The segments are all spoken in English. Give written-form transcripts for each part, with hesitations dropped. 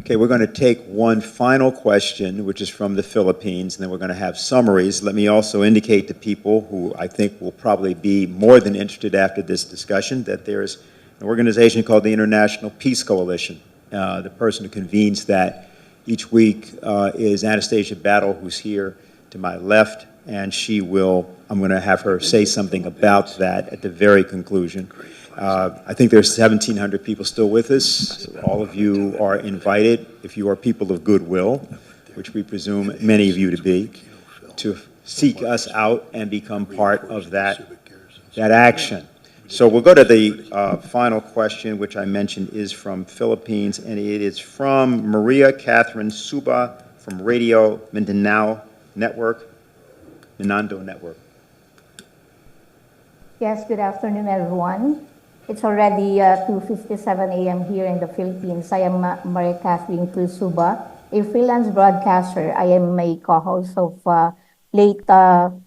Okay, we're going to take one final question, which is from the Philippines, and then we're going to have summaries. Let me also indicate to people who I think will probably be more than interested after this discussion that there's an organization called the International Peace Coalition. The person who convenes that each week is Anastasia Battle, who's here to my left, and I'm going to have her say something about that at the very conclusion. I think there's 1,700 people still with us. All of you are invited, if you are people of goodwill, which we presume many of you to be, to seek us out and become part of that action. So we'll go to the final question, which I mentioned is from Philippines, and it is from Maria Catherine Suba from Radio Mindanao Network. Yes, good afternoon, everyone. It's already 2:57 a.m. here in the Philippines. I am Maria Catherine Suba, a freelance broadcaster. I am a co-host of late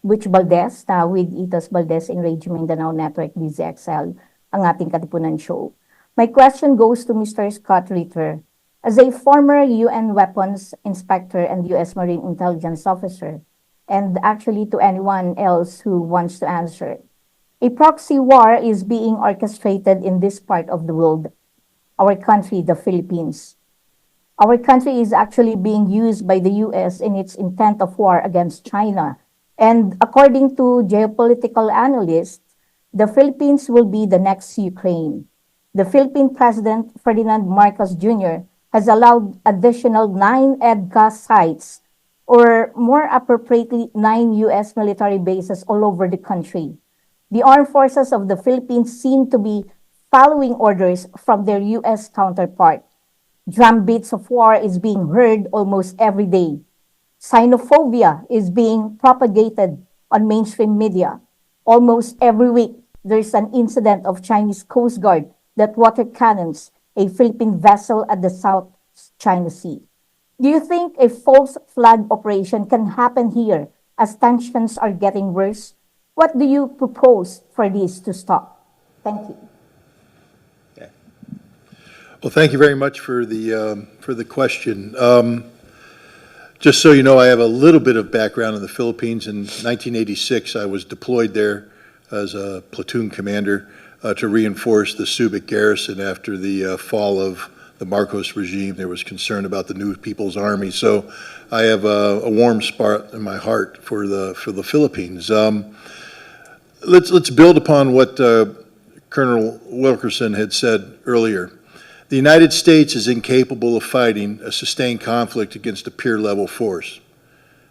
Butch Valdez with Itos Valdez in Radio Mindanao Network DZXL, ang ating Katipunan show. My question goes to Mr. Scott Ritter. As a former UN weapons inspector and U.S. Marine intelligence officer, and actually to anyone else who wants to answer, a proxy war is being orchestrated in this part of the world, our country, the Philippines. Our country is actually being used by the U.S. in its intent of war against China. And according to geopolitical analysts, the Philippines will be the next Ukraine. The Philippine President, Ferdinand Marcos Jr., has allowed additional 9 EDCA sites, or more appropriately, 9 U.S. military bases all over the country. The armed forces of the Philippines seem to be following orders from their U.S. counterpart. Drumbeats of war is being heard almost every day. Xenophobia is being propagated on mainstream media. Almost every week, there's an incident of Chinese Coast Guard that water cannons a Philippine vessel at the South China Sea. Do you think a false flag operation can happen here as tensions are getting worse? What do you propose for this to stop? Thank you. Okay. Well, thank you very much for the question. Just so you know, I have a little bit of background in the Philippines. In 1986, I was deployed there as a platoon commander to reinforce the Subic garrison after the fall of the Marcos regime. There was concern about the new People's Army. So I have a warm spot in my heart for the Philippines. Let's build upon what Colonel Wilkerson had said earlier. The United States is incapable of fighting a sustained conflict against a peer-level force.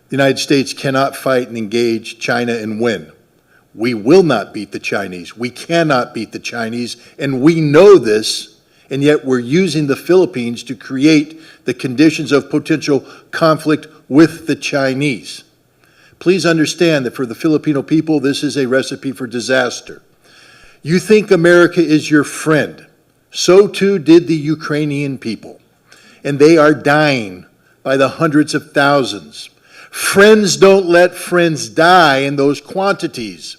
The United States cannot fight and engage China and win. We will not beat the Chinese. We cannot beat the Chinese, and we know this, and yet we're using the Philippines to create the conditions of potential conflict with the Chinese. Please understand that for the Filipino people, this is a recipe for disaster. You think America is your friend. So too did the Ukrainian people. And they are dying by the hundreds of thousands. Friends don't let friends die in those quantities.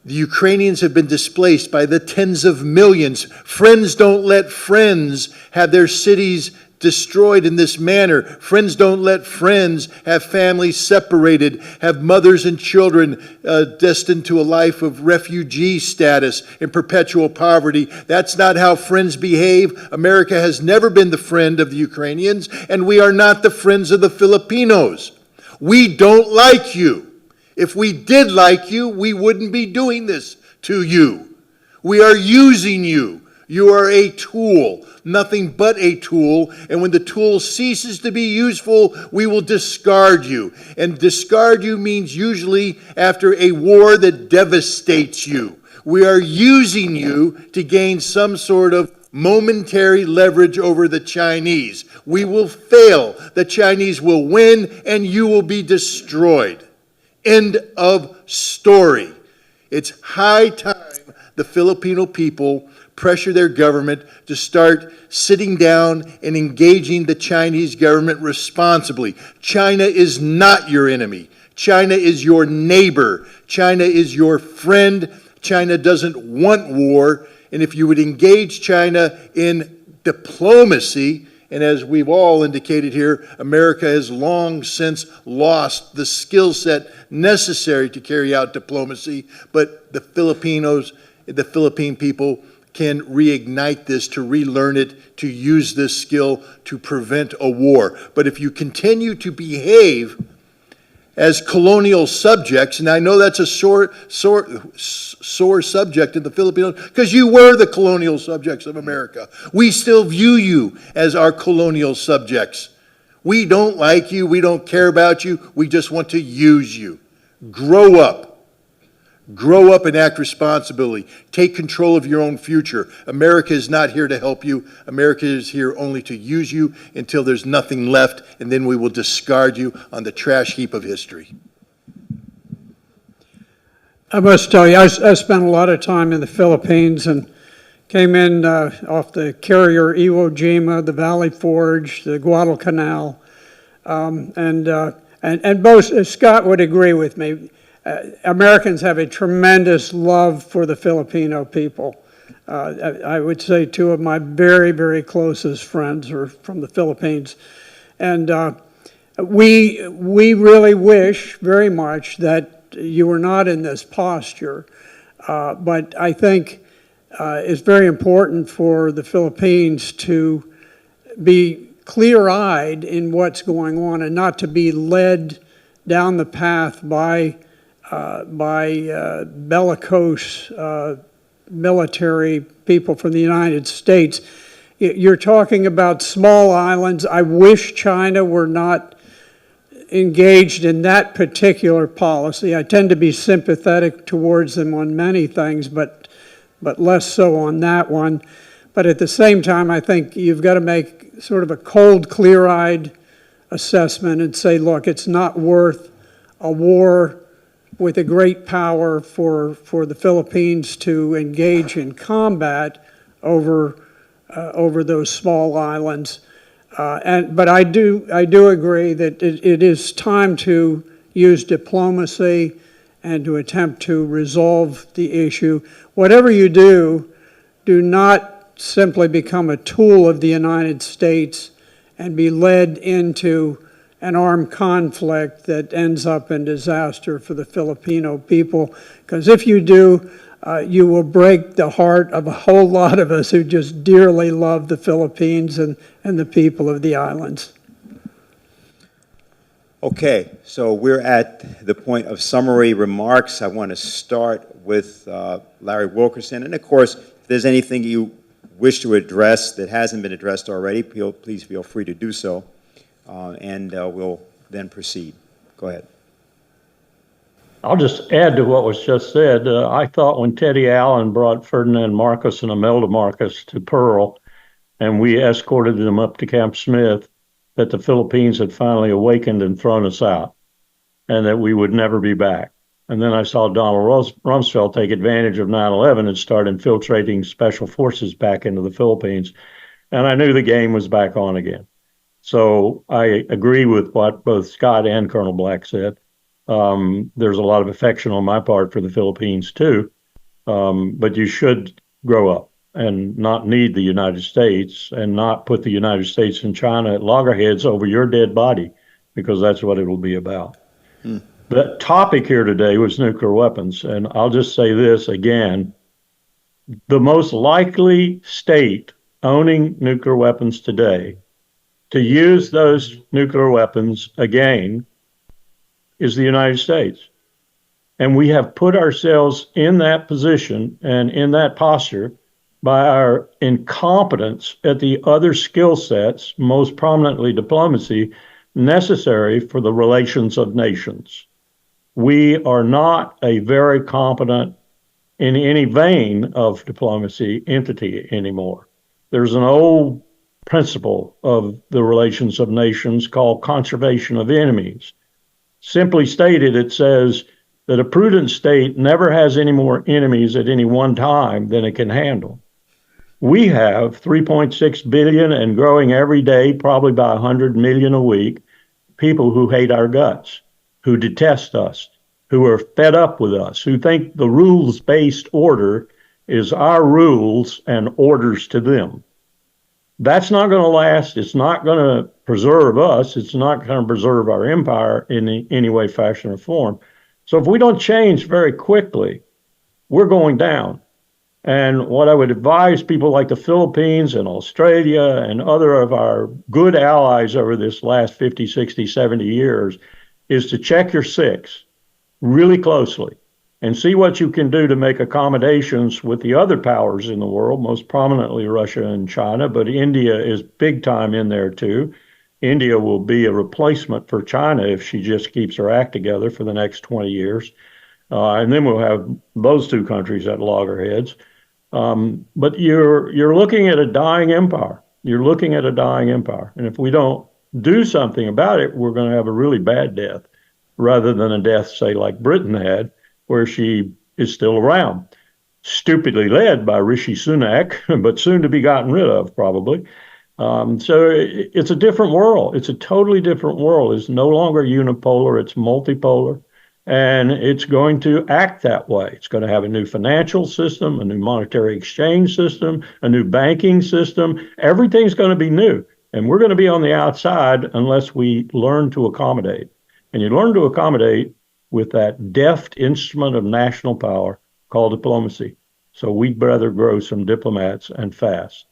The Ukrainians have been displaced by the tens of millions. Friends don't let friends have their cities destroyed in this manner. Friends don't let friends have families separated, have mothers and children destined to a life of refugee status in perpetual poverty. That's not how friends behave. America has never been the friend of the Ukrainians, and we are not the friends of the Filipinos. We don't like you. If we did like you, we wouldn't be doing this to you. We are using you. You are a tool, nothing but a tool, and when the tool ceases to be useful, we will discard you. And discard you means usually after a war that devastates you. We are using you to gain some sort of momentary leverage over the Chinese. We will fail. The Chinese will win, and you will be destroyed. End of story. It's high time the Filipino people pressure their government to start sitting down and engaging the Chinese government responsibly. China is not your enemy. China is your neighbor. China is your friend. China doesn't want war. And if you would engage China in diplomacy And as we've all indicated here, America has long since lost the skill set necessary to carry out diplomacy, but the Philippine people can reignite this, to relearn it, to use this skill to prevent a war. But if you continue to behave as colonial subjects, and I know that's a sore subject in the Philippines, because you were the colonial subjects of America. We still view you as our colonial subjects. We don't like you, we don't care about you, we just want to use you. Grow up. Grow up and act responsibly. Take control of your own future. America is not here to help you. America is here only to use you until there's nothing left, and then we will discard you on the trash heap of history. I must tell you, I spent a lot of time in the Philippines and came in off the carrier Iwo Jima, the Valley Forge, the Guadalcanal, and both Scott would agree with me. Americans have a tremendous love for the Filipino people. I would say two of my very, very closest friends are from the Philippines. And we really wish very much that you were not in this posture. But I think it's very important for the Philippines to be clear-eyed in what's going on and not to be led down the path by bellicose military people from the United States. You're talking about small islands. I wish China were not engaged in that particular policy. I tend to be sympathetic towards them on many things, but less so on that one. But at the same time, I think you've got to make sort of a cold, clear-eyed assessment and say, look, it's not worth a war with a great power for the Philippines to engage in combat over those small islands. But I do agree that it is time to use diplomacy and to attempt to resolve the issue. Whatever you do, do not simply become a tool of the United States and be led into an armed conflict that ends up in disaster for the Filipino people. Because if you do, you will break the heart of a whole lot of us who just dearly love the Philippines and the people of the islands. Okay, so we're at the point of summary remarks. I want to start with Larry Wilkerson. And of course, if there's anything you wish to address that hasn't been addressed already, please feel free to do so. And we'll then proceed. Go ahead. I'll just add to what was just said. I thought when Teddy Allen brought Ferdinand Marcos and Imelda Marcos to Pearl, and we escorted them up to Camp Smith, that the Philippines had finally awakened and thrown us out, and that we would never be back. And then I saw Donald Rumsfeld take advantage of 9/11 and start infiltrating special forces back into the Philippines, and I knew the game was back on again. So I agree with what both Scott and Colonel Black said. There's a lot of affection on my part for the Philippines too, but you should grow up and not need the United States and not put the United States and China at loggerheads over your dead body, because that's what it will be about. The topic here today was nuclear weapons, and I'll just say this again. The most likely state owning nuclear weapons today to use those nuclear weapons again is the United States. And we have put ourselves in that position and in that posture by our incompetence at the other skill sets, most prominently diplomacy, necessary for the relations of nations. We are not a very competent, in any vein of diplomacy, entity anymore. There's an old principle of the relations of nations called conservation of enemies. Simply stated, it says that a prudent state never has any more enemies at any one time than it can handle. We have 3.6 billion and growing every day, probably by 100 million a week, people who hate our guts, who detest us, who are fed up with us, who think the rules-based order is our rules and orders to them. That's not going to last. It's not going to preserve us. It's not going to preserve our empire in any way, fashion, or form. So if we don't change very quickly, we're going down. And what I would advise people like the Philippines and Australia and other of our good allies over this last 50, 60, 70 years is to check your six really closely and see what you can do to make accommodations with the other powers in the world, most prominently Russia and China, but India is big time in there too. India will be a replacement for China if she just keeps her act together for the next 20 years. And then we'll have those two countries at loggerheads. But you're looking at a dying empire. You're looking at a dying empire. And if we don't do something about it, we're going to have a really bad death rather than a death, say, like Britain had, where she is still around, stupidly led by Rishi Sunak, but soon to be gotten rid of, probably. So it's a different world. It's a totally different world. It's no longer unipolar. It's multipolar. And it's going to act that way. It's going to have a new financial system, a new monetary exchange system, a new banking system. Everything's going to be new. And we're going to be on the outside unless we learn to accommodate. And you learn to accommodate with that deft instrument of national power called diplomacy. So we'd rather grow some diplomats and fast.